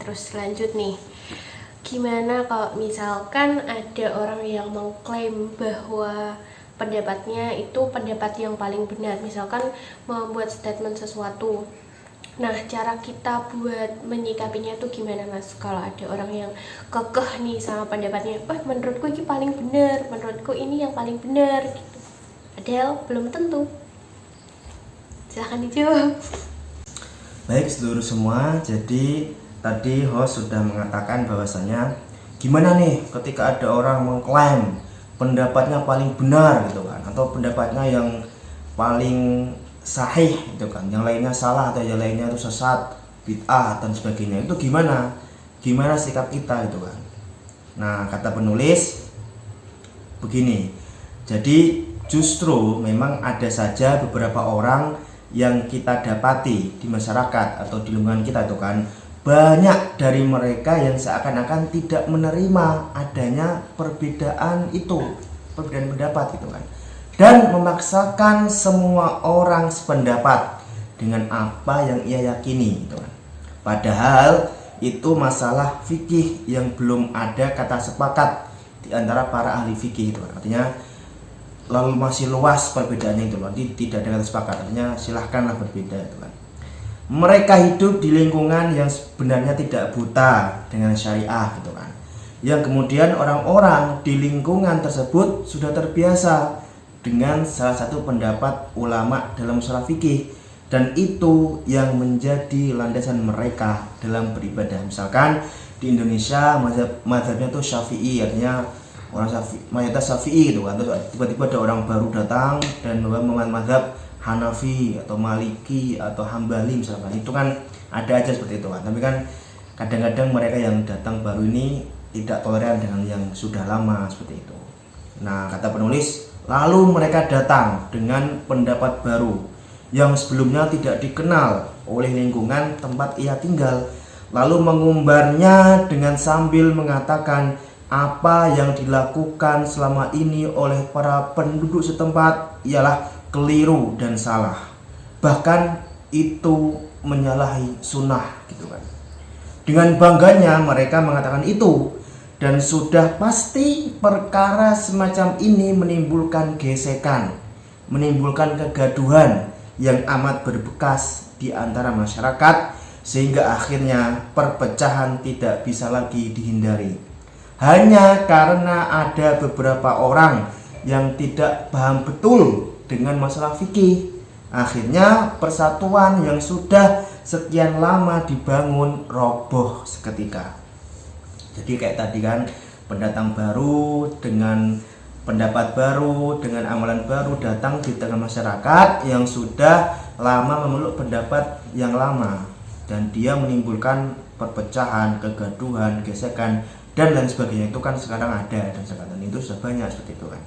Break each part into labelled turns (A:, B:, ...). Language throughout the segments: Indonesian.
A: terus lanjut nih. Gimana kalau misalkan ada orang yang mengklaim bahwa pendapatnya itu pendapat yang paling benar, misalkan membuat statement sesuatu. Nah, cara kita buat menyikapinya tuh gimana, Mas? Kalau ada orang yang kekeh nih sama pendapatnya, menurutku ini paling benar, menurutku ini yang paling benar gitu. Padahal belum tentu. Silahkan dijawab.
B: Baik seluruh semua, jadi tadi host sudah mengatakan bahwasanya gimana nih ketika ada orang mengklaim pendapatnya paling benar gitu kan, atau pendapatnya yang paling sahih gitu kan, yang lainnya salah atau yang lainnya itu sesat, bid'ah dan sebagainya, itu gimana sikap kita gitu kan. Nah, kata penulis begini, jadi justru memang ada saja beberapa orang yang kita dapati di masyarakat atau di lingkungan kita itu kan, banyak dari mereka yang seakan-akan tidak menerima adanya perbedaan pendapat gitu kan, dan memaksakan semua orang sependapat dengan apa yang ia yakini gitu kan. Padahal itu masalah fikih yang belum ada kata sepakat di antara para ahli fikih itu kan. Artinya lalu masih luas perbedaannya itu loh, tidak ada kata sepakat, artinya silahkanlah berbeda itu kan. Mereka hidup di lingkungan yang sebenarnya tidak buta dengan syariah gitu kan, yang kemudian orang-orang di lingkungan tersebut sudah terbiasa dengan salah satu pendapat ulama dalam masalah fikih, dan itu yang menjadi landasan mereka dalam beribadah. Misalkan di Indonesia mazhabnya itu Syafi'i, artinya orang mayoritas Syafi'i gitu kan. Terus tiba-tiba ada orang baru datang dan membuat mazhab Hanafi atau Maliki atau Hambali misalkan, itu kan ada aja seperti itu kan. Tapi kan kadang-kadang mereka yang datang baru ini tidak toleran dengan yang sudah lama seperti itu. Nah, kata penulis, lalu mereka datang dengan pendapat baru yang sebelumnya tidak dikenal oleh lingkungan tempat ia tinggal, lalu mengumbarnya dengan sambil mengatakan apa yang dilakukan selama ini oleh para penduduk setempat ialah keliru dan salah, bahkan itu menyalahi sunnah gitu kan. Dengan bangganya mereka mengatakan itu, dan sudah pasti perkara semacam ini menimbulkan gesekan, menimbulkan kegaduhan yang amat berbekas di antara masyarakat, sehingga akhirnya perpecahan tidak bisa lagi dihindari. Hanya karena ada beberapa orang yang tidak paham betul dengan masalah fikih, akhirnya persatuan yang sudah sekian lama dibangun roboh seketika. Jadi kayak tadi kan, pendatang baru dengan pendapat baru, dengan amalan baru datang di tengah masyarakat yang sudah lama memeluk pendapat yang lama, dan dia menimbulkan perpecahan, kegaduhan, gesekan dan lain sebagainya. Itu kan sekarang ada, dan sekarang itu sudah banyak seperti itu kan.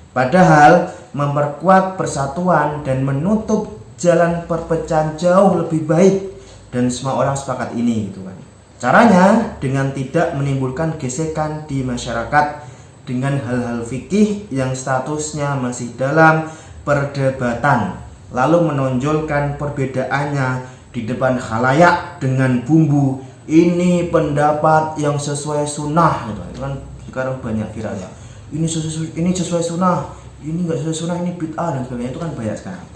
B: Padahal memperkuat persatuan dan menutup jalan perpecahan jauh lebih baik, dan semua orang sepakat ini gitu kan. Caranya dengan tidak menimbulkan gesekan di masyarakat dengan hal-hal fikih yang statusnya masih dalam perdebatan, lalu menonjolkan perbedaannya di depan khalayak dengan bumbu ini pendapat yang sesuai sunnah gitu. Itu kan sekarang banyak viral ya, ini sesuai sunnah, ini nggak sesuai sunnah, ini bid'ah dan sebagainya. Itu kan banyak sekarang.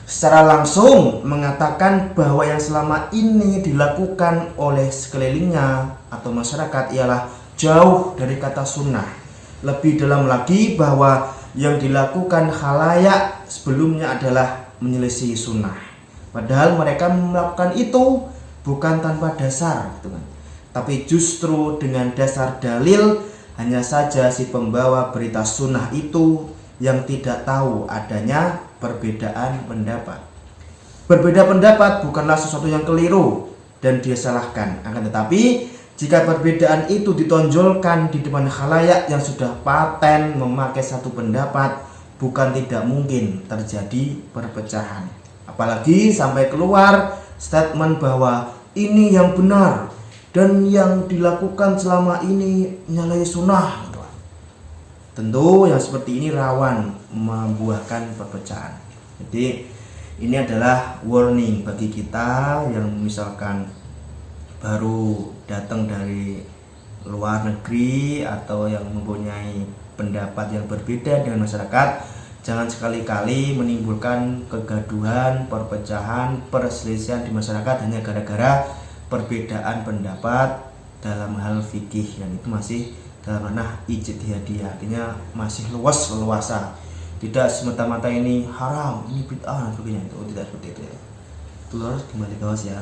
B: Secara langsung mengatakan bahwa yang selama ini dilakukan oleh sekelilingnya atau masyarakat ialah jauh dari kata sunnah. Lebih dalam lagi bahwa yang dilakukan khalayak sebelumnya adalah menyelisih sunnah. Padahal mereka melakukan itu bukan tanpa dasar gitu kan, tapi justru dengan dasar dalil. Hanya saja si pembawa berita sunnah itu yang tidak tahu adanya perbedaan pendapat. Berbeda pendapat bukanlah sesuatu yang keliru dan dia salahkan, akan tetapi jika perbedaan itu ditonjolkan di depan khalayak yang sudah paten memakai satu pendapat, bukan tidak mungkin terjadi perpecahan. Apalagi sampai keluar statement bahwa ini yang benar dan yang dilakukan selama ini menyalahi sunnah. Tentu yang seperti ini rawan membuahkan perpecahan. Jadi ini adalah warning bagi kita yang misalkan baru datang dari luar negeri atau yang mempunyai pendapat yang berbeda dengan masyarakat, jangan sekali-kali menimbulkan kegaduhan, perpecahan, perselisihan di masyarakat hanya gara-gara perbedaan pendapat dalam hal fikih, yang itu masih dalam ranah ijtihadiyah, artinya masih luasa, tidak semata-mata ini haram, ini bid'ah dan sebagainya. Itu tidak seperti itu ya. Itu harus kembali ke host ya.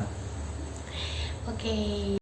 A: Oke.